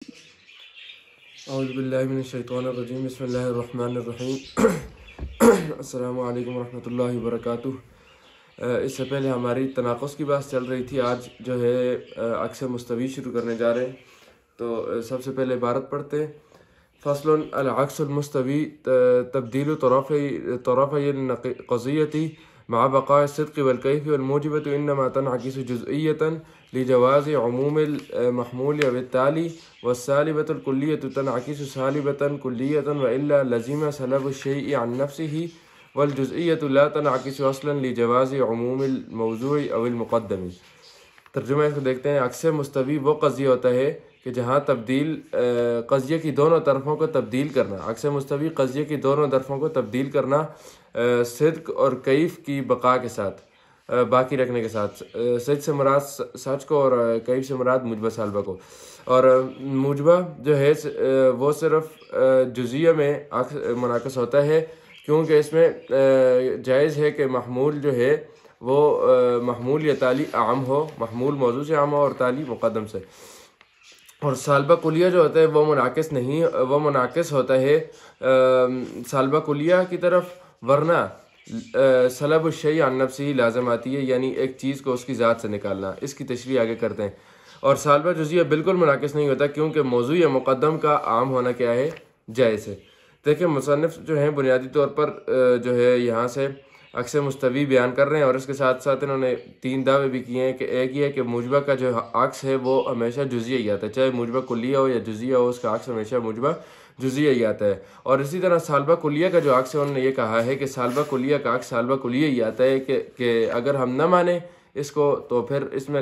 औज़ुबिल्लाहिमिनश्शैतानिर्रजीम बिस्मिल्लाहिर्रहमानिर्रहीम अस्सलामु अलैकुम वरहमतुल्लाहि वबरकातुह। इससे पहले हमारी तनाक़ुस की बात चल रही थी। आज जो है अक्स मुस्तवी शुरू करने जा रहे हैं। तो सबसे पहले इबारत पढ़ते हैं। फ़स्लुन अल-अक्सुल मुस्तवी तब्दीलु तरफ़ैल क़ज़िय्यति मअ बक़ाइ सिद्क़ि वल कैफ़ि वल मूजिबतु इन्नमा तनअकिसु जुज़इय्यतन लिजवाज़ि उमूमिल महमूल बित्ताली वस्सालिबतुल कुल्लिय्यतु तनअकिसु सालिबतन कुल्लिय्यतन व इल्ला लज़िमा सलबु शैइ अन नफ़्सिही वल जुज़इय्यतु ला तनअकिसु अस्लन लिजवाज़ि उमूमिल मौज़ूइ अविल मुक़द्दमी। तर्जुमा इसको देखते हैं। अक्स मुस्तवी वो क़ज़िया होता है कि जहाँ तब्दील क़ज़िया की दोनों तरफ़ों को तब्दील करना। अक्स मुस्तवी क़ज़िया की दोनों तरफ़ों को तब्दील करना सिद्क़ और कैफ़ की बक़ा के साथ, बाकी रखने के साथ। सिद्क़ से मुराद सच को और कैफ़ से मुराद मुजबा सालबा को। और मुजबा जो है वो सिर्फ़ जुज़िया में मुनाक़िस होता है, क्योंकि इसमें जायज़ है कि महमूल जो है वो महमूल या ताली आम हो, महमूल मौजू से आम हो और ताली मुक़द्दम से। और सालबा कुलिया जो होता है वो मुनाक़िस नहीं, वो मुनाक़िस होता है सालबा कुलिया की तरफ, वरना सलब शै अन नफ़्सिही लाज़िम आती है, यानी एक चीज़ को उसकी ज़ात से निकालना। इसकी तशरीह आगे करते हैं। और सालबा जुज़िया बिल्कुल मुनाक़िस नहीं होता, क्योंकि मौजू या मुक़द्दम का आम होना क्या है, जायज़ है। देखिए मुसन्निफ़ जो हैं बुनियादी तौर पर जो है यहाँ से अक्स मुस्तवी बयान कर रहे हैं, और इसके साथ साथ इन्होंने तीन दावे भी किए हैं कि एक ही है कि मुजबा का जो अक्स है वो हमेशा जुज़िया ही आता है, चाहे मुजबा कुलिया हो या जुज़िया हो, उसका अक्स हमेशा मुजबा जुज़िया ही आता है। और इसी तरह सालबा कुलिया का जो अक्स है, उन्होंने ये कहा है कि सालबा कुलिया का अक्स सालबा कुलिया ही आता है कि अगर हम न माने इसको तो फिर इसमें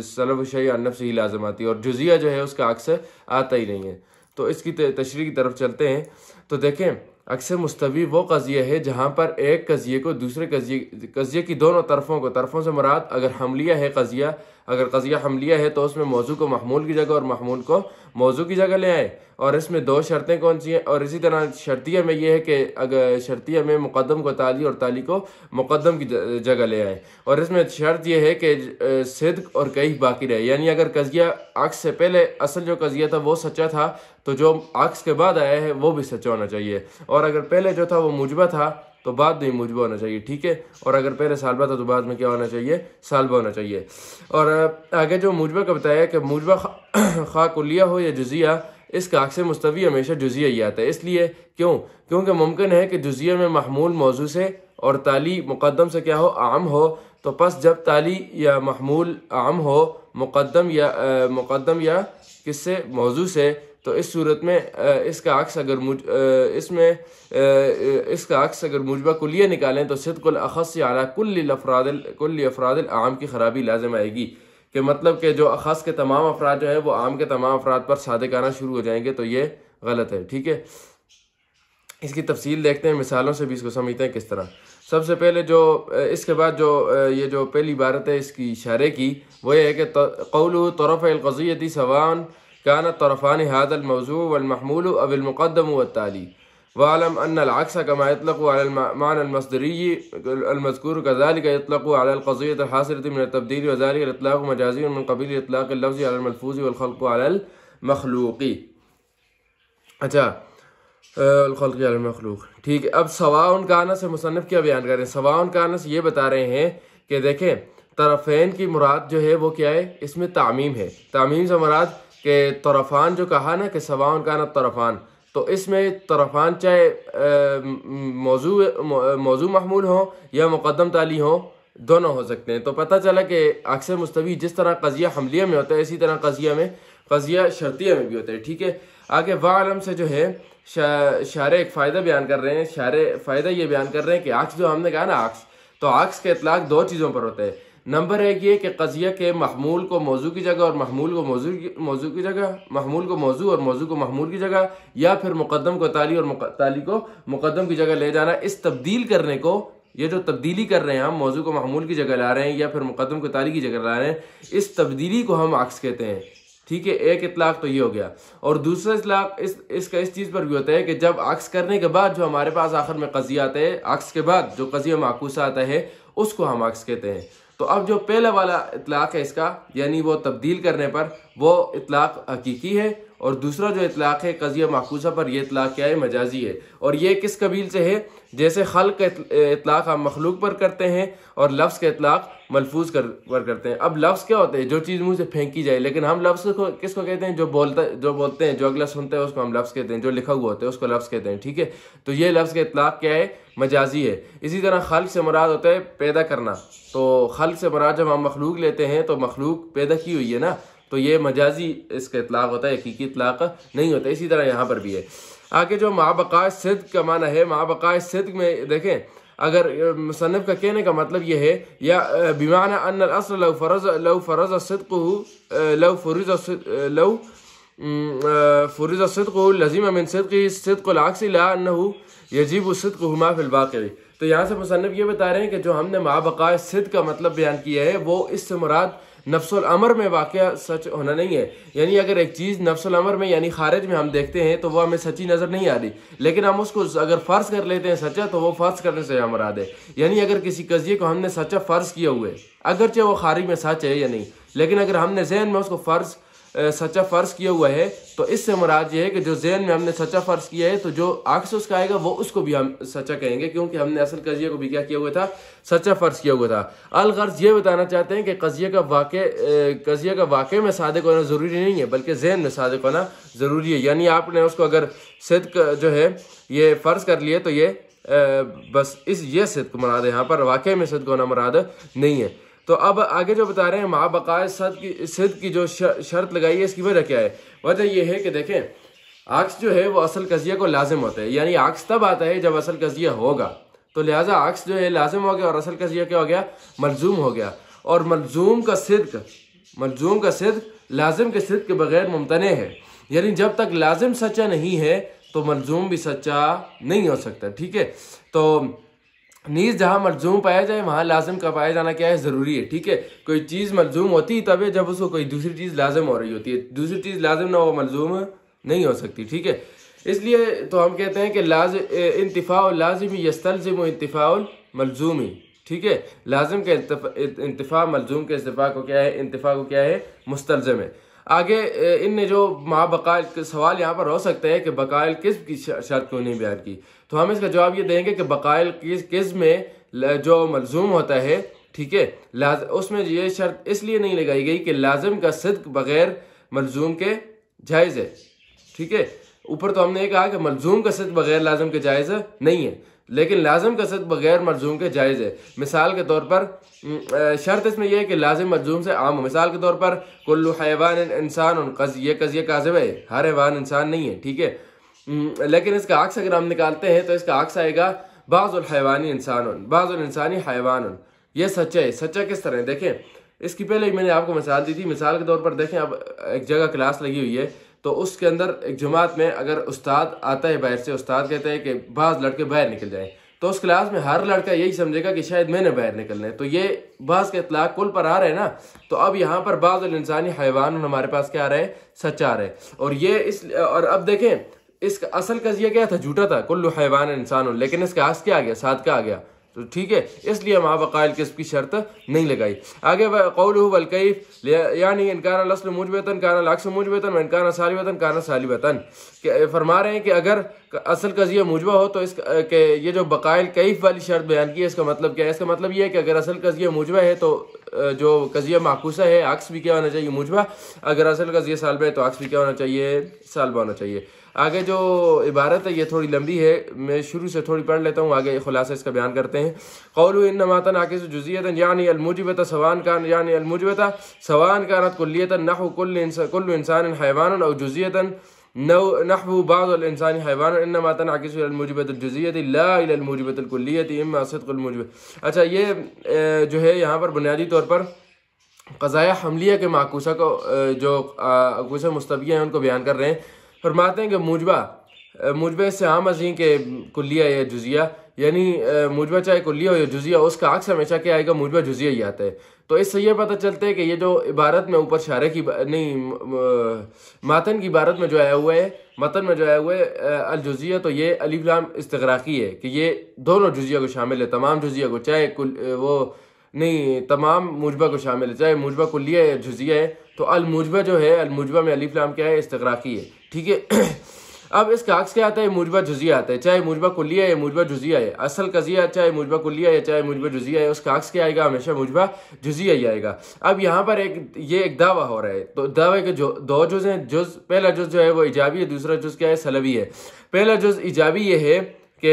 सलब शै अन नफ़्सिही लाज़िम आती है, और जुज़िया जो है उसका अक्स आता ही नहीं है। तो इसकी तशरीह की तरफ चलते हैं। तो देखें, अक्स मुस्तवी वो क़ज़िया है जहाँ पर एक क़ज़िये को दूसरे क़ज़िये की दोनों तरफ़ों से मुराद अगर हमलिया है क़ज़िया, अगर क़ज़िया हमलिया है तो उसमें मौजू को महमूल की जगह और महमूल को मौजू की जगह ले आए। और इसमें दो शर्तें कौन सी हैं? और इसी तरह शर्तिया में ये है कि अगर शर्तिया में मुक़द्दम को ताली और ताली को मुक़द्दम की जगह ले आए। और इसमें शर्त यह है कि सिद्क़ और कैफ़ बाकी रहे, यानी अगर क़ज़िया अक्स से पहले असल जो क़ज़िया था वो सच्चा था, तो जो अक्स के बाद आया है वो भी सच्चा होना चाहिए। और अगर पहले जो था वो मुजबा था तो बाद में मुजबा होना चाहिए, ठीक है। और अगर पहले सालबा था तो बाद में क्या होना चाहिए, सालबा होना चाहिए। और आगे जो मुजबा का बताया कि मुजबा खा कुलिया हो या जुज़िया, इसका अक्स मुस्तवी हमेशा जुज़िया ही आता है। इसलिए क्योंकि मुमकिन है कि जुज़िया में महमूल मौजू से और ताली मुक़द्दम से क्या हो, आम हो। तो बस जब ताली या महमूल आम हो मुक़द्दम या किससे, मौजू से, तो इस सूरत में इसका अक्स अगर मुजबा कुलिया निकालें तो सिद्क़ुल अख़स अला कुल्ली अफ़रादिल आम की ख़राबी लाज़िम आएगी। कि मतलब कि जो अख़स के तमाम अफराद जो है वो आम के तमाम अफराद पर सादिक़ आना शुरू हो जाएंगे, तो ये गलत है, ठीक है। इसकी तफसील देखते हैं, मिसालों से भी इसको समझते हैं किस तरह। सबसे पहले जो इसके बाद जो ये जो पहली इबारत है इसकी इशारे की, वो ये है कि क़ौलु तरफ़ैल क़ज़िय्यति सवाअन कान तरफ़ानि हाज़ल मौज़ू वल महमूलु अविल मुक़द्दम वत्ताली वअलम अन्नल अक्स कमा यतलक़ु अलल माना अल मस्दरी अल मज़कूर कज़ालिका यतलक़ु अलल क़ज़िय्यति अल हासिलति मिन तब्दील व ज़ालिका इतलाक़ मजाज़ी मिन क़बील इतलाक़ अल लफ़्ज़ि अलल मलफ़ूज़ि वल ख़ल्क़ु अलल मख़लूक़ी। अच्छा, अल ख़ल्क़ि अलल मख़लूक़, ठीक है। अब सवाउन काना से मुसन्निफ़ क्या बयान कर रहे हैं? सवाउन काना से ये बता रहे हैं कि देखें, तरफ़ैन की मुराद जो है वो क्या है, इसमें तामीम है। तामीम से मुराद के तरफ़ान जो कहा ना कि सवाउन काना तरफ़ान, तो इसमें तरफ़ान चाहे मौजू महमूल हो या मुक़द्दम ताली हो, दोनों हो सकते हैं। तो पता चला कि अक्स मुस्तवी जिस तरह क़ज़िया हमलिया में होता है, इसी तरह क़ज़िया शर्तिया में भी होता है, ठीक है। आगे वालम से जो है शारे एक फ़ायदा बयान कर रहे हैं। शारे फ़ायदा ये बयान कर रहे हैं कि अक्स जो हमने कहा ना अक्स, तो अक्स के इतलाक़ दो चीज़ों पर होता है। नंबर एक ये कि क़ज़िया के महमूल को मौजू की जगह और महमूल को मौजू की जगह, महमूल को मौजू और मौजू को महमूल की जगह, या फिर मुक़द्दम को ताली और ताली को मुक़द्दम की जगह ले जाना। इस तब्दील करने को, ये जो तब्दीली कर रहे हैं हम, मौजू को महमूल की जगह ला रहे हैं या फिर मुक़द्दम को ताली की जगह ला रहे हैं, इस तब्दीली को हम अक्स कहते हैं, ठीक है। एक इतलाक़ तो ये हो गया। और दूसरा इतलाक़ इसका इस चीज़ पर भी होता है कि जब अक्स करने के बाद जो हमारे पास आखिर में क़ज़िया आता है, अक्स के बाद जो क़ज़िया माकूसा आता है उसको हम अक्स कहते हैं। तो अब जो पहला वाला इतलाक़ है इसका, यानी वो तब्दील करने पर, वो इतलाक़ हकीकी है, और दूसरा जो इतलाक़ है क़ज़िया माकूसा पर, यह इतलाक़ क्या है? मजाजी है। और ये किस कबील से है? जैसे खल्क़ का इतलाक़ हम मखलूक पर करते हैं और लफ्ज़ का इतलाक़ मलफूज पर करते हैं। अब लफ्ज़ क्या होते हैं? जो चीज़ मुँह से फेंकी जाए। लेकिन हम लफ्ज़ को किसको कहते हैं? जो बोलते हैं, जो अगला सुनते हैं उसको हम लफ्ज़ कहते हैं, जो लिखा हुआ होता है उसको लफ्ज़ कहते हैं, ठीक है। तो ये लफ्ज़ का इतलाक़ क्या है? मजाजी है। इसी तरह खल्क़ से मुराद होता है पैदा करना। तो खल्क़ से मुराद जब हम मखलूक लेते हैं तो मखलूक पैदा की हुई है ना, तो ये मजाजी इसका इतलाक़ होता है, हकीकी इतलाक़ नहीं होता। इसी तरह यहाँ पर भी है। आगे जो माबक़ाए सिद्क़ का माना है, माबक़ाए सिद्क़ में देखें, अगर मुसन्निफ़ का कहने का मतलब ये है, या बिमाना अन्नल अस्ल लौ फ़रज़ सिद्क़ुहु लौ फ़ुरिज़ सिद्क़ुहु लज़िम मिन सिद्क़िही सिद्क़ुल अक्स ला अन्नहु यजीबु सिद्क़ुहु मा फ़िल वाक़ि। तो यहाँ से मुसन्निफ़ ये बता रहे हैं कि जो हमने माबक़ाए सिद्क़ का मतलब बयान किया है, वो इससे मुराद नफ्सुल अमर में वाक़या सच होना नहीं है। यानी अगर एक चीज़ नफ्सुल अमर में यानी खारिज में हम देखते हैं तो वो हमें सच्ची नज़र नहीं आ रही, लेकिन हम उसको अगर फ़र्ज़ कर लेते हैं सच्चा, तो वो फ़र्ज़ करने से यहाँ मुराद है। यानी अगर किसी कज़िये को हमने सच्चा फ़र्ज़ किया हुआ है, अगरचे वो खारिज में सच है या नहीं, लेकिन अगर हमने ज़हन में उसको सच्चा फ़र्ज़ किया हुआ है, तो इससे मुराद ये है कि जो ज़हन में हमने सच्चा फ़र्ज़ किया है, तो जो अक्स उसका आएगा वो उसको भी हम सच्चा कहेंगे, क्योंकि हमने असल कज़िये को भी क्या किया हुआ था? सच्चा फ़र्ज़ किया हुआ था। अलगर्ज़ ये बताना चाहते हैं कि कज़िये का वाक़े में सादिक होना ज़रूरी नहीं है, बल्कि ज़हन में सादिक होना ज़रूरी है। यानी आपने उसको अगर सिद्क़ जो है ये फ़र्ज़ कर लिए, तो ये बस ये सिद्क़ मुराद है, यहाँ पर वाक़े में सिद्क़ होना मुराद नहीं है। तो अब आगे जो बता रहे हैं, माबक़ाए सिद्क़ की जो शर्त लगाई है, इसकी वजह क्या है? वजह यह है कि देखें, अक्स जो है वो असल कज़िया को लाजिम होता है। यानी अक्स तब आता है जब असल कज़िया होगा, तो लिहाजा अक्स जो है लाजिम हो गया और असल कज़िया क्या हो गया? मलजूम हो गया। और मलजूम का सिद्क़ लाजिम के सिद्क़ के बगैर मुमतने है। यानी जब तक लाजिम सच्चा नहीं है तो मलजूम भी सच्चा नहीं हो सकता, ठीक है। तो नीज़ जहाँ मलजूम पाया जाए वहाँ लाजिम का पाया जाना क्या है? ज़रूरी है, ठीक है। कोई चीज़ मलजूम होती है तब है जब उसको कोई दूसरी चीज़ लाजिम हो रही होती है। दूसरी चीज़ लाजिम ना हो, मलजूम नहीं हो सकती, ठीक है। इसलिए तो हम कहते हैं कि इंतिफ़ाउल लाज़िमी यस्तलज़िमु इंतिफ़ाउल मलजूमी, ठीक है। लाजिम के इंतिफ़ा मलजूम के इंतिफ़ा को क्या है? मुस्तलज़िम है। आगे इनने जो माबक़ाए सवाल यहाँ पर हो सकता है कि बक़ाइल किस्म की शर्त क्यों नहीं बयान की, तो हम इसका जवाब ये देंगे कि बक़ाइल किस्म में जो मलजूम होता है, ठीक है, उसमें ये शर्त इसलिए नहीं लगाई गई कि लाजिम का सिद्क़ बग़ैर मलजूम के जायज़ है, ठीक है। ऊपर तो हमने कहा कि मलजूम का सिद्क़ बग़ैर लाजिम के जायज़ नहीं है, लेकिन लाजिम का सिद्क़ बग़ैर मलजूम के जायज़ है। मिसाल के तौर पर शर्त इसमें यह है कि लाजिम मलजूम से आम हो। मिसाल के तौर पर कुल्लु हैवान इंसान, ये कज़िया काज़िब है, हर हैवान इंसान नहीं है, ठीक है। लेकिन इसका अक्स अगर हम निकालते हैं तो इसका अक्स आएगा बाज़ुल हैवानी इंसान, बाज़ुल इंसानी हैवान। ये सच्चा है। सच्चा किस तरह? देखें, इसकी पहले ही मैंने आपको मिसाल दी थी। मिसाल के तौर पर देखें, अब एक जगह क्लास लगी हुई है, तो उसके अंदर एक जमात में अगर उस्ताद आता है बाहर से, उस्ताद कहता है कि बाज़ लड़के बाहर निकल जाएं, तो उस क्लास में हर लड़का यही समझेगा कि शायद मैंने बाहर निकलना है। तो ये बाज़ का इतलाक़ कुल पर आ रहा है ना। तो अब यहाँ पर बाज़ुल इंसानी हैवान हमारे पास क्या आ रहा है? सच्चा आ रहा है। और अब देखें, इसका असल कज़िया क्या था? झूठा था, कुल्लु हैवान इंसान, लेकिन इसका आस क्या आ गया? सादका आ गया, तो ठीक है। इसलिए माबक़ाइल किस्म की शर्त नहीं लगाई। आगे क़ौलुहु वल कैफ़, यानी इन कान लस्ल मुजबतन कान अक्स मुजबतन व इन कान सालिबतन कान सालिबतन। फरमा रहे हैं कि अगर असल कज़िया मुजबा हो तो के ये जो बक़ाइल कैफ़ वाली शर्त बयान की है, इसका मतलब क्या है? इसका मतलब ये है कि अगर असल कज़िया मुजबा है तो जो कज़िया माकूसा है अक्स भी क्या होना चाहिए? मुजबा। अगर असल कज़िया सालबा है तो अक्स भी क्या होना चाहिए? सालबा होना चाहिए। आगे जो इबारत है ये थोड़ी लंबी है, मैं शुरू से थोड़ी पढ़ लेता हूँ, आगे खुलासा इसका बयान करते हैं। क़ौलु इन्नमा तनाक़िसु जुज़ियतन यानी अल-मुजबता सवान कान यानी अल-मुजबता सवान कानत कुल्लियतन नहु कुल्लु इंसान हैवान और जुज़ियतन नहु बाज़ुल इंसानी हैवान इन्नमा तनाक़िसु अल-मुजबतुल जुज़ियति ला इलल मुजबतुल कुल्लियति इम्मा सिद्क़ुल मुजब। अच्छा, ये जो है यहाँ पर बुनियादी तौर पर क़ज़ाया हमलिया के माकूसा को जो अकूसा मुस्तविया हैं उनको बयान कर रहे हैं। फरमाते हैं कि मुजबा से आम अज़ीं के कुल्लिया या जुज़िया, यानी मुजबा चाहे कुल्लिया हो या जुज़िया, उसका अक्स हमेशा क्या आएगा? मुजबा जुज़िया ही आता है। तो इससे ये पता चलता है कि ये जो इबारत में ऊपर शारे की मातन की इबारत में जो आया हुआ है, मतन में जो आया हुआ है अल जुज़िया, तो ये अलिफ लाम इस्तिग़राक़ी है कि ये दोनों जुज़िया को शामिल है, तमाम जुज़िया को, चाहे वो नहीं, तमाम मूजबा को शामिल है, चाहे मूजबा कुल्लिया या जुजिया है। तो अल मूजबा जो है, अल मूजबा में अलिफ लाम क्या है, इस्तिग़राक़ी है, ठीक है। अब इसका अक्स क्या आता है, मूजबा जुजिया आता है, चाहे मूजबा कुल्लिया या मूजबा जुजिया है। असल कज़िया चाहे मूजबा कुल्लिया है चाहे मूजबा जुजिया है, उसका अक्स क्या आएगा, हमेशा मूजबा जुजिया ही आएगा। अब यहाँ पर एक दावा हो रहा है, तो दावे के जो दो जुज़ हैं, पहला जुज़ जो है वो इजाबी है, दूसरा जुज़ क्या है, सलबी है। पहला जुज़ इजाबी ये है कि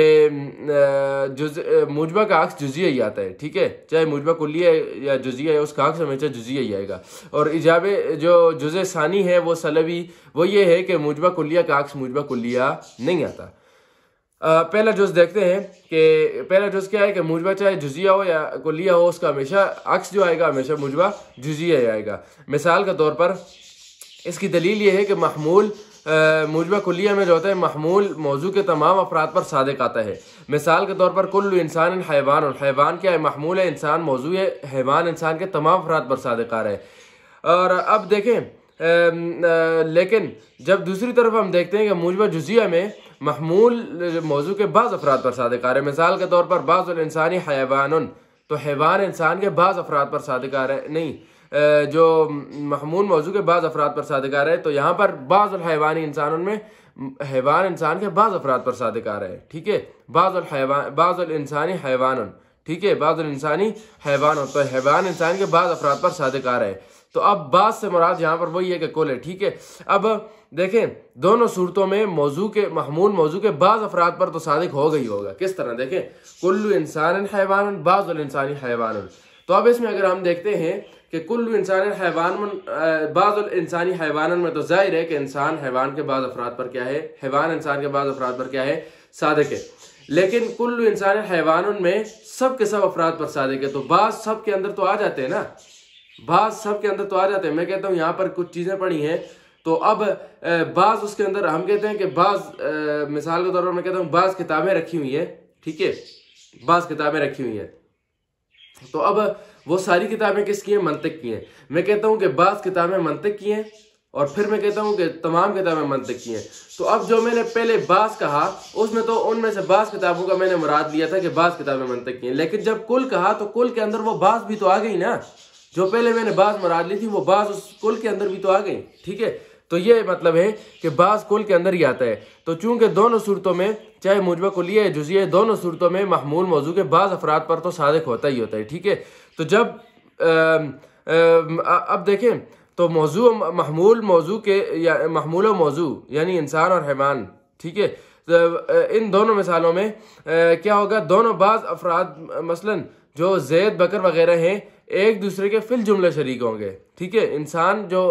मूजबा का अक्स जुजिया ही आता है, ठीक है, चाहे मूजबा कुल्लिया या जुजिया है, उसका अक्स हमेशा जुजिया ही आएगा। और इजाबे जो जुज़े सानी है वो सलबी, वो ये है कि मूजबा कुल्लिया का अक्स मूजबा कुल्लिया नहीं आता। पहला जुज़ देखते हैं कि पहला जुज़ क्या है कि मूजबा चाहे जुजिया हो या कुल्लिया हो, उसका हमेशा अक्स जो आएगा हमेशा मूजबा जुजिया ही आएगा। मिसाल के तौर पर इसकी दलील ये है कि महमूल मूजबा कुल्लिया में जो होता है, महमूल मौजू के तमाम अफराद पर सादिक आता है। मिसाल के तौर पर कुल्लु इंसान हैवान, और हैवान क्या है, महमूल है, इंसान मौजू है, हैवान इंसान के तमाम अफराद पर सादिक आ रहा है। और अब देखें लेकिन जब दूसरी तरफ हम देखते हैं कि मूजबा जुजिया में महमूल मौजू के बाज़ अफराद पर सादिक आ रहे हैं। मिसाल के तौर पर बाज़ुल इंसानी हैवानुन, तो हैवान इंसान के बाज़ अफराद पर सादिक आ रहे हैं, नहीं जो महमूल मौजू के बाज़ अफराद पर सादिक आ रहे हैं। तो यहाँ पर बाज़ुल हैवानी इंसानों में हैवान इंसान के बाज़ अफराद पर सादिक आ रहे हैं, ठीक है, बाज़ुल इंसानी हैवानुन, ठीक है, बाज़ुल इंसानी हैवानुन, तो हैवान इंसान के बाज़ अफराद पर सादिक आ रहे हैं। तो अब बाज़ से मुराद यहाँ पर वही है कि कुल है, ठीक है। अब देखें दोनों सूरतों में महमूल मौजू के बाज़ अफराद पर तो सादिक होगा ही होगा। किस तरह देखें, कुल्लु इंसान हैवानुन बाज़ुल इंसानी हैवानुन। तो अब इसमें अगर हम देखते हैं कि कुल्लु इंसान हैवान बाज़ुल इंसानी हैवानन में, तो जाहिर है कि इंसान हैवान के बाज़ अफराद पर क्या है, हैवान इंसान के बाज़ अफराद पर क्या है, सादिक है। लेकिन कुल्लु इंसान हैवानन में सब के सब अफराद पर सादिक है। तो बाज़ सब के अंदर तो आ जाते हैं ना, बाज़ सब के अंदर तो आ जाते हैं। मैं कहता हूँ यहाँ पर कुछ चीज़ें पढ़ी हैं, तो अब बाज़ उसके अंदर हम कहते हैं कि बाज़, मिसाल के तौर पर मैं कहता हूँ बाज़ किताबें रखी हुई हैं, ठीक है, बाज़ किताबें रखी हुई हैं। तो अब वो सारी किताबें किसकी हैं, मंतिक की हैं। मैं कहता हूँ कि बाज़ किताबें मंतिक की हैं, और फिर मैं कहता हूँ कि तमाम किताबें मंतिक की हैं। तो अब जो मैंने पहले बाज़ कहा, उसमें तो उनमें से बाज़ किताबों का मैंने मुराद लिया था कि बाज़ किताबें मंतिक की हैं। लेकिन जब कुल कहा तो कुल के अंदर वो बाज़ भी तो आ गई ना, जो पहले मैंने बाज़ मुराद ली थी वो बाज़ उस कुल के अंदर भी तो आ गई, ठीक है। तो ये मतलब है कि बाज़ कुल के अंदर ही आता है। तो चूंकि दोनों सूरतों में, चाहे मूजबा कुल्लिया या जुजिया, दोनों सूरतों में महमूल मौजू के बाज़ अफराद पर तो सादिक होता ही होता है, ठीक है। तो जब अब देखें तो मौजू महमूल मौजू के या महमूल मौजू यानी इंसान और हैवान, ठीक है, तो इन दोनों मिसालों में क्या होगा, दोनों बाज़ अफराद मसलन जो जैद बकर वगैरह हैं एक दूसरे के फिल जुमला शरीक होंगे, ठीक है। इंसान जो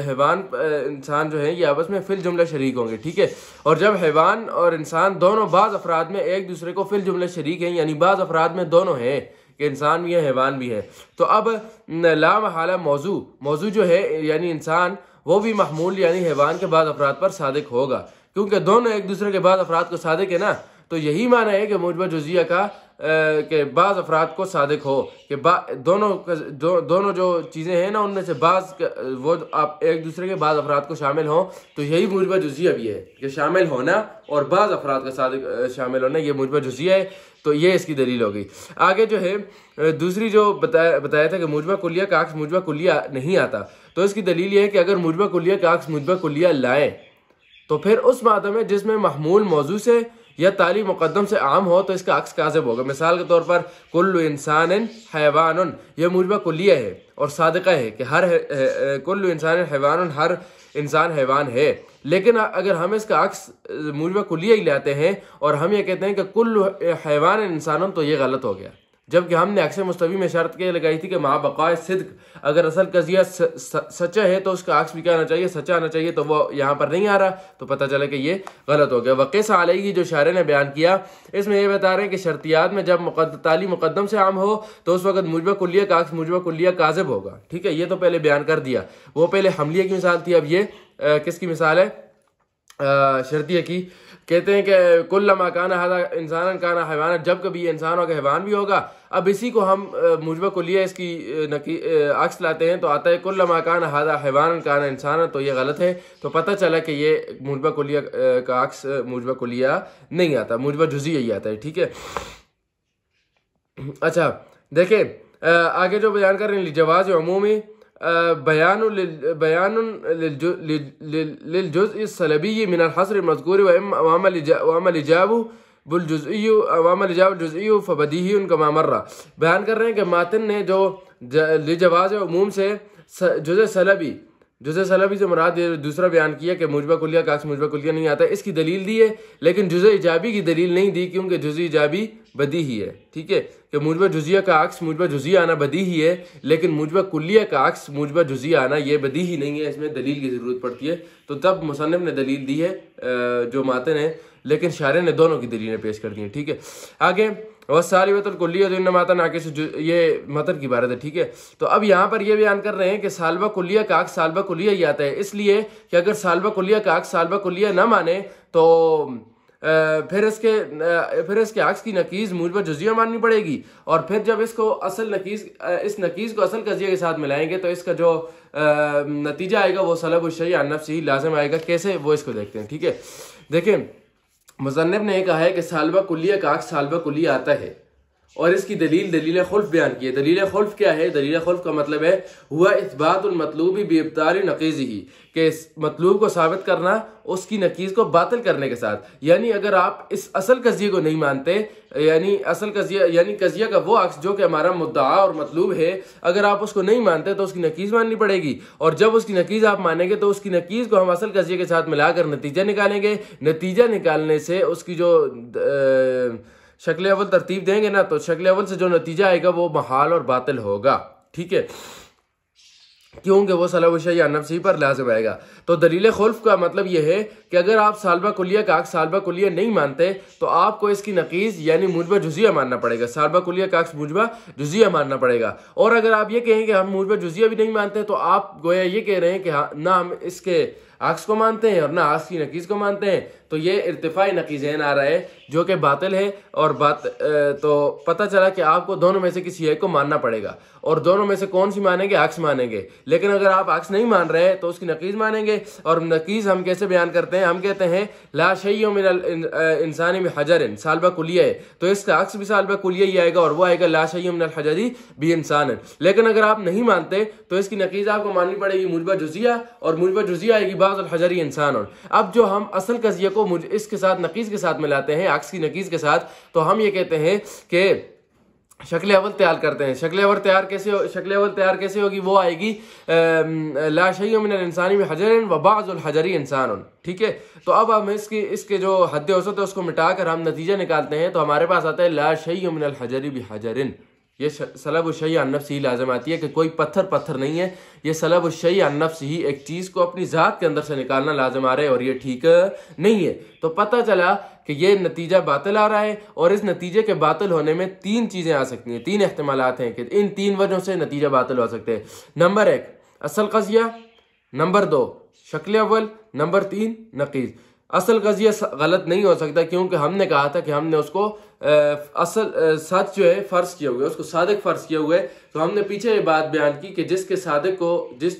हैवान इंसान जो है ये आपस में फिल जुमला शरीक होंगे, ठीक है। और जब हैवान और इंसान दोनों बाज़ अफराद में एक दूसरे को फिल जुमला शरीक हैं, यानी बाज़ अफराद में दोनों हैं कि इंसान भी है हैवान भी है, तो अब ला महाला मौजू जो है यानी इंसान, वो भी महमूल यानी हैवान के बाज़ अफराद पर सादिक होगा, क्योंकि दोनों एक दूसरे के बाज़ अफराद को सादिक है ना। तो यही माना है कि मूजबा जुजिया का के बाज़ अफराद को सादिक हो कि दोनों जो चीज़ें हैं ना उनमें से बाज़ वो आप एक दूसरे के बाज़ अफराद को शामिल हों, तो यही मूजबा जुजिया भी है कि शामिल होना और बाज़ अफराद का सादिक शामिल होना, ये मूजबा जुजिया है। तो ये इसकी दलील हो गई। आगे जो है दूसरी जो बताया था कि मूजबा कुल्लिया का अक्स मूजबा कुल्लिया नहीं आता, तो इसकी दलील ये है कि अगर मूजबा कुल्लिया का अक्स मूजबा कुल्लिया लाए तो फिर उस मादा में जिसमें महमूल मौजू से या ताली मुकद्दम से आम हो तो इसका अक्स काज़िब होगा। मिसाल के तौर पर कुल्लु इंसान हैवानुन, यह मूजबा कुल्लिया है और सादिका है कि हर कुल्लु इंसान हैवानुन, हर इंसान हैवान है। लेकिन अगर हम इसका अक्स मूजबा कुल्लिया ही लाते हैं और हम ये कहते हैं कि कुल्लु हैवान इंसानुन, तो ये गलत हो गया, जबकि हमने अक्स मुस्तवी में शर्त के लगाई थी कि माँ बक़ाए सिद्क, अगर असल कज़िया सच्चा है तो उसका अक्स भी क्या आना चाहिए, सच्चा आना चाहिए। तो वो यहाँ पर नहीं आ रहा, तो पता चला कि ये गलत हो गया। वक़ीस अलैहि जो शायर ने बयान किया, इसमें ये बता रहे हैं कि शर्तियात में जब ताली मुकद्दम से आम हो तो उस वक्त मूजबा कुल्लिया का अक्स मूजबा कुल्लिया काज़िब होगा, ठीक है। ये तो पहले बयान कर दिया, वो पहले हमलिया की मिसाल थी, अब ये किसकी मिसाल है, शर्तिया की। कहते हैं कि कुल्लमा काना हादा इंसान काना हैवान, जब कभी ये इंसान होगा हैवान भी होगा। अब इसी को हम मूजबा कुल्लिया इसकी अक्स लाते हैं तो आता है कुल्लमा काना हादा हैवान काना इंसान, तो ये गलत है। तो पता चला कि ये मूजबा कुल्लिया का अक्स मूजबा कुल्लिया नहीं आता, मूजबा जुज़ी यही आता है, ठीक है। अच्छा देखें आगे जो बयान कर रहे हैं जवाज़ उमूमी बयान लिल सलबी मिनल हस्र मज़कूर व अमल इजाबु जुज़ई फ़बदीही उनका मामर्रा। बयान कर रहे हैं कि मातिन ने जो जवाज़ उमूम से जुज़े सलबी से मुराद दूसरा बयान किया कि मुजबा कुलिया का अक्स मुजबा कुलिया नहीं आता, इसकी दलील दी है, लेकिन जुज़े इजाबी की दलील नहीं दी, क्योंकि जुज़े इजाबी बदी ही है। ठीक है, कि मुजबा जुज़िया का अक्स मुजबा जुज़िया आना बदी ही है, लेकिन मुजबा कुलिया का अक्स मुजबा जुज़िया आना ये बदी ही नहीं है, इसमें दलील की ज़रूरत पड़ती है। तो तब मुसन्निफ ने दलील दी है जो मातन है, लेकिन शारे ने दोनों की दलीलें पेश कर दी हैं। ठीक है, आगे वह सारी वतल कुल्लिया जो मातन आके ये मतन की इबारत है। ठीक है, तो अब यहाँ पर ये बयान कर रहे हैं कि सालबा कुल्लिया का अक्स सालबा कुल्लिया ही आता है, इसलिए कि अगर सालबा कुल्लिया का अक्स सालबा कुल्लिया ना माने तो फिर इसके अक्स की नकीज़ मुजबा जुज़िया माननी पड़ेगी, और फिर जब इसको असल नकीज़ इस नकीज़ को असल कज़िया के साथ मिलाएंगे तो इसका जो नतीजा आएगा वो सलब शै अन नफ्स ही लाज़िम आएगा। कैसे, वो इसको देखते हैं। ठीक है, देखें, मुसन्निफ ने कहा है कि सालबा कुल्लिया का अक्स सालबा कुल्लिया आता है, और इसकी दलील खुल्फ बयान की है। दलील खुल्फ क्या है? दलील खुल्फ का मतलब है हुआ इस्बातुल मतलूबी बिइब्ताली नकीज़िही, कि मतलूब को साबित करना उसकी नकीज़ को बातिल करने के साथ। यानी अगर आप इस असल कज़िये को नहीं मानते, यानी असल कज़िया यानी कज़िया का वो अक्स जो कि हमारा मुद्दा और मतलूब है, अगर आप उसको नहीं मानते तो उसकी नकीज़ माननी पड़ेगी, और जब उसकी नकीज़ आप मानेंगे तो उसकी नकीज़ को हम असल कज़िये के साथ मिलाकर नतीजा निकालेंगे। नतीजा निकालने से उसकी जो शक्ल अव्वल तरतीब देंगे ना, तो शक्ल अव्वल से जो नतीजा आएगा वो महाल और बातिल होगा। ठीक है, क्योंकि वो सलब शै अन नफ्स ही पर लाज़िम आएगा। तो दलील खुल्फ का मतलब यह है कि अगर आप सालबा कुलिया का अक्स सालबा कुलिया नहीं मानते तो आपको इसकी नकीज़ यानी मुजबा जुज़िया मानना पड़ेगा, सालबा कुलिया का अक्स मुजबा जुज़िया मानना पड़ेगा। और अगर आप ये कहें कि हम मुजबा जुज़िया भी नहीं मानते तो आप गोया ये कह रहे हैं कि हाँ, ना हम इसके अक्स को मानते हैं और ना अक्स की नकीज़ को मानते हैं, तो ये इर्तिफ़ाई नकीज़ैन आ रहा है जो कि बातिल है। और तो पता चला कि आपको दोनों में से किसी एक को मानना पड़ेगा, और दोनों में से कौन सी मानेंगे? अक्स मानेंगे। लेकिन अगर आप अक्स नहीं मान रहे तो उसकी नकीज़ मानेंगे। और नकीज़ हम कैसे बयान करते हैं? हम कहते हैं ला शैय्युन मिनल इंसानी में हजरिन सालबा कुलिया है, तो इसका अक्स भी सालबा कुलिया ही आएगा, और वो आएगा ला शैय्युन मिनल हजरी बी इंसान। लेकिन अगर आप नहीं मानते तो इसकी नकीज़ आपको माननी पड़ेगी मुजबा जुज़िया, और मुजबा जुज़िया आएगी बाज़ुल हजरी इंसान। अब जो हम असल कज़िया को इसके साथ नकीज़ के साथ मिलाते हैं, अक्स की नकीज़ के साथ, तो हम ये कहते हैं कि शक्ल अव्वल तैयार करते हैं। शक्ल अव्वल तैयार कैसे होगी? वो आएगी ला शैय्युन मिनल इंसानी में हजरिन व बाज़ुल हजरी इंसान। ठीक है, तो अब हम इसके जो हद औसत है उसको मिटाकर हम नतीजा निकालते हैं, तो हमारे पास आता है ला शैय्युन मिनल हजरी बि हजरिन। ये सलब शै अन नफ्स ही लाज़िम आती है कि कोई पत्थर नहीं है, ये सलब शै अन नफ्स ही एक चीज़ को अपनी ज़ात के अंदर से निकालना लाज़िम आ रहा है, और ये ठीक नहीं है। तो पता चला कि ये नतीजा बातिल आ रहा है, और इस नतीजे के बातिल होने में तीन चीज़ें आ सकती हैं, तीन एहतमालात हैं कि इन तीन वजहों से नतीजा बातिल हो सकते हैं। नंबर 1 असल कज़िया, नंबर 2 शक्ल अव्वल, नंबर 3 नकीज़। असल कज़िया गलत नहीं हो सकता, क्योंकि हमने कहा था कि हमने उसको असल सच जो है फ़र्ज़ किया हुआ है, उसको सादिक फ़र्ज़ किया हुआ है। तो हमने पीछे ये बात बयान की कि जिस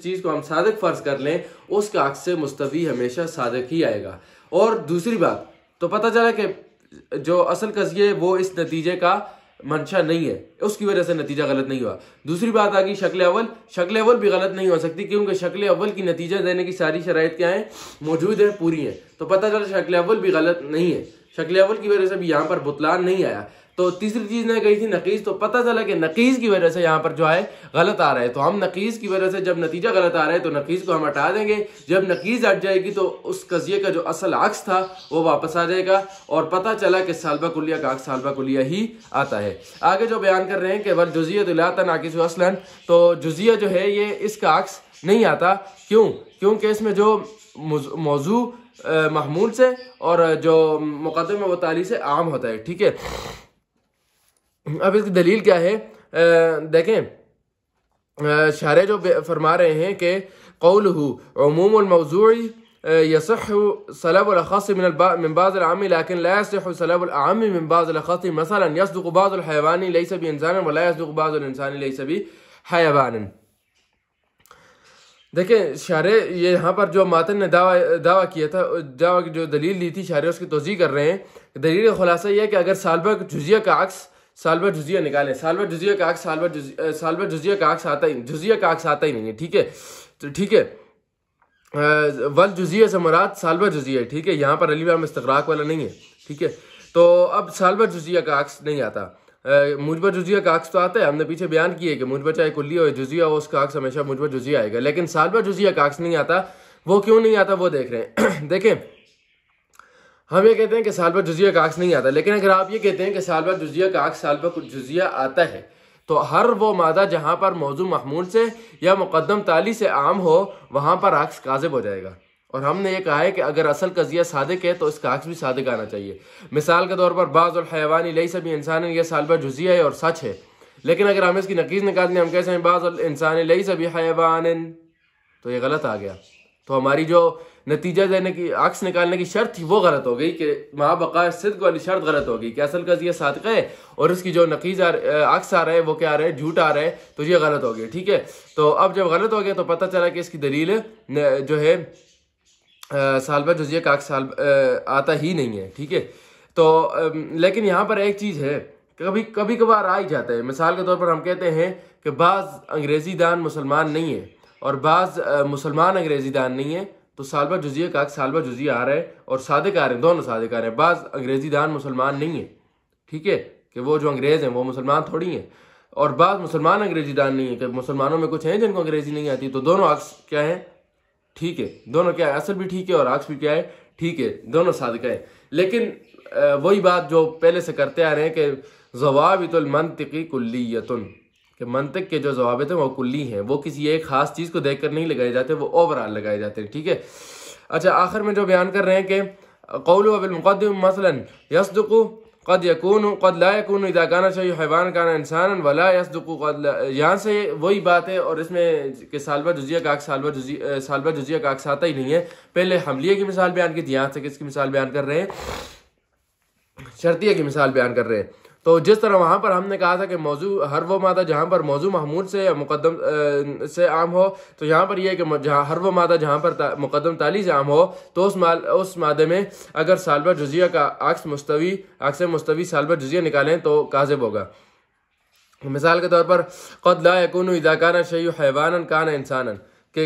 चीज़ को हम सादिक फ़र्ज़ कर लें उसका अक्स से मुस्तवी हमेशा सादिक ही आएगा। और दूसरी बात, तो पता चला कि जो असल कज़िया वो इस नतीजे का मंशा नहीं है, उसकी वजह से नतीजा गलत नहीं हुआ। दूसरी बात आ गई शक्ल अव्वल भी गलत नहीं हो सकती, क्योंकि शक्ल अव्वल की नतीजा देने की सारी शराइत क्या है? मौजूद है, पूरी है। तो पता चला शक्ल अव्वल भी गलत नहीं है, शक्ल अव्वल की वजह से भी यहाँ पर बुतलान नहीं आया। तो तीसरी चीज़ ने कही थी नकीज़, तो पता चला कि नकीज़ की वजह से यहाँ पर जो है गलत आ रहा है। तो हम नकीज़ की वजह से जब नतीजा गलत आ रहा है तो नकीज़ को हम हटा देंगे। जब नकीज़ हट जाएगी तो उस कज़िये का जो असल अक्स था वो वापस आ जाएगा, और पता चला कि सालबा कुलिया का अक्स सालबा कुलिया ही आता है। आगे जो बयान कर रहे हैं कि वल जुज़िय्यतु ला तनाकिसु असलन, तो जुज़िया जो है ये इसका अक्स नहीं आता। क्योंकि इसमें जो मौजू महमूल से और जो मुक़द्दम व ताली से आम होता है। ठीक है, अब इसकी दलील क्या है? देखें, शारे जो फरमा रहे हैं कि क़ौलुहु उमूमुल मौज़ूई यसहु सलबुल ख़ास मिन बाज़िल आम लेकिन ला यसहु सलबुल आम मिन बाज़िल ख़ास। मसलन यसदुक़ु बाज़ुल हयवानी लैसा बि इंसानन व ला यसदुक़ु बाज़ुल इंसानी लैसा बि हयवानन। देखें, शारे ये यहाँ पर जो मातन ने दावा किया था, दावा की जो दलील दी थी शारे उसकी तोज़ी कर रहे हैं। दलील खुलासा यह है कि अगर सालबा जुज़िया का अक्स सालबा जुजिया निकालें। सालबा जुजिया का अक्स सालबा जुजिया का अक्स आता ही, जुजिया का अक्स आता ही नहीं है, ठीक है। तो ठीक है, वल जुजिया से मुराद सालबा जुजिया है, ठीक है। यहाँ पर अलीफ लाम इस्तिग़राक़ वाला नहीं है, ठीक है। तो अब सालबा जुजिया का अक्स नहीं आता। मुजबा जुजिया का अक्स तो आता है, हमने पीछे बयान किया है कि मुजबा चाहे कुल्ली हो जुजिया हो, उसका अक्स हमेशा मुजबा जुजिया आएगा। लेकिन सालबा जुजिया का अक्स नहीं आता। वो क्यों नहीं आता वो देख रहे हैं। देखें, हम ये कहते हैं कि सालबा जुजिया का अक्स नहीं आता, लेकिन अगर आप ये कहते हैं कि सालबा जुजिया का अक्स सालबा जुजिया आता है, तो हर वो मादा जहाँ पर मौजू महमूल से या मुक़द्दम ताली से आम हो वहाँ पर अक्स काज़िब हो जाएगा। और हमने ये कहा है कि अगर असल कज़िया सादिक है तो इसका अक्स भी सादिक आना चाहिए। मिसाल के तौर पर बाज़ुल हयवानी लैसा भी इंसान, यह सालबा जुजिया है और सच है। लेकिन अगर हम इसकी नकीज़ निकालते हैं, हम कैसे हैं बाज़ुल इंसान लैसा भी हयवान, तो ये गलत आ गया। तो हमारी जो नतीजा देने की अक्स निकालने की शर्त थी वो गलत हो गई कि मा बका सिद्क़ वाली शर्त गलत हो गई कि असल कज़िया सादिक है और इसकी जो नकीज़ अक्स आ रहा है वो क्या आ रहा है, झूठ आ रहा है, तो ये गलत हो गया, ठीक है। तो अब जब गलत हो गया तो पता चला कि इसकी दलील जो है सालबा जुजिया का अक्स आता ही नहीं है, ठीक है। तो लेकिन यहाँ पर एक चीज़ है, कभी कभार आ ही जाता है। मिसाल के तौर पर हम कहते हैं कि बाज़ अंग्रेज़ी दान मुसलमान नहीं है और बाज़ मुसलमान अंग्रेज़ी दान नहीं है, तो सालबा जुजिया का अक्स सालबा जुजिया आ रहा है और सादिक आ रहे हैं, दोनों सादिक आ रहे हैं। बाज़ अंग्रेज़ी दान मुसलमान नहीं है, ठीक है, कि वो जो अंग्रेज़ हैं वो मुसलमान थोड़ी हैं, और बाज़ मुसलमान अंग्रेज़ी दान नहीं है कि मुसलमानों में कुछ हैं जिनको अंग्रेज़ी नहीं आती। तो दोनों अक्स क्या है, ठीक है, दोनों क्या है, असल भी ठीक है और अक्स भी क्या है, ठीक है, दोनों सादिक है। लेकिन वही बात जो पहले से करते आ रहे हैं कि ज़वाबितुल मंतिक़ी कुल्लियतुन, कि मंतिक के जो ज़वाबित हैं वो कुल्ली हैं, वो किसी एक ख़ास चीज़ को देखकर नहीं लगाए जाते, वो ओवरऑल लगाए जाते हैं, ठीक है। अच्छा, आखिर में जो बयान कर रहे हैं कि क़ौलु बिल मुक़द्दिम मसलन यस्दुक़ु क़द यकूनु क़द ला यकूनु इज़ा काना शय'उन हैवान काना इंसानन वला यस्दुक़ु क़द, यहाँ से वही बात है। और इसमें कि सालबा जुजिया का अक्स सालबा जुजिया का अक्स आता ही नहीं है। पहले हमलिया की मिसाल बयान की थी, यहाँ से किसकी मिसाल बयान कर रहे हैं, शर्तिया की मिसाल बयान कर रहे हैं। तो जिस तरह वहाँ पर हमने कहा था कि मौजू हर वो मादा जहाँ पर मौजू महमूद से या मुक़द्दम से आम हो, तो यहाँ पर यह है कि जहाँ हर वो मादा जहाँ पर मुक़द्दम ताली से आम हो, तो उस मादे में अगर सालबा जुजिया का अक्स मुस्तवी सालबा जुजिया निकालें तो काज़िब होगा। मिसाल के तौर पर क़द ला यकूनु इज़ा काना शय'उन हैवानन काना इंसानन, कि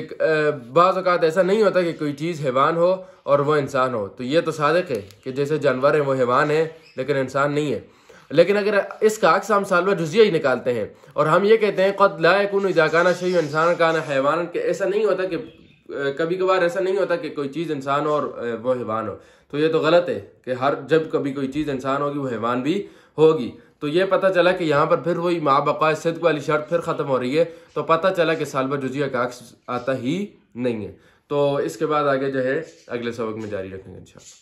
बाज़ औक़ात ऐसा नहीं होता कि कोई चीज़ हैवान हो और वह इंसान हो। तो ये तो सादिक है कि जैसे जानवर है वो हैवान है लेकिन इंसान नहीं है। लेकिन अगर इसका अक्स हम सालबा जुजिया ही निकालते हैं और हम ये कहते हैं क़द ला यकूनु इज़ा काना शय'उन इंसान काना हैवानन, कि ऐसा नहीं होता कि कभी कभार ऐसा नहीं होता कि कोई चीज़ इंसान हो और वो हैवान हो, तो ये तो गलत है कि जब कभी कोई चीज़ इंसान होगी वो हैवान भी होगी। तो ये पता चला कि यहाँ पर फिर वही मा बक़ा सिद्क़ वाली शर्त फिर ख़त्म हो रही है। तो पता चला कि सालबा जुजिया का अक्स आता ही नहीं है। तो इसके बाद आगे जो है अगले सबक में जारी रखेंगे इंशाअल्लाह।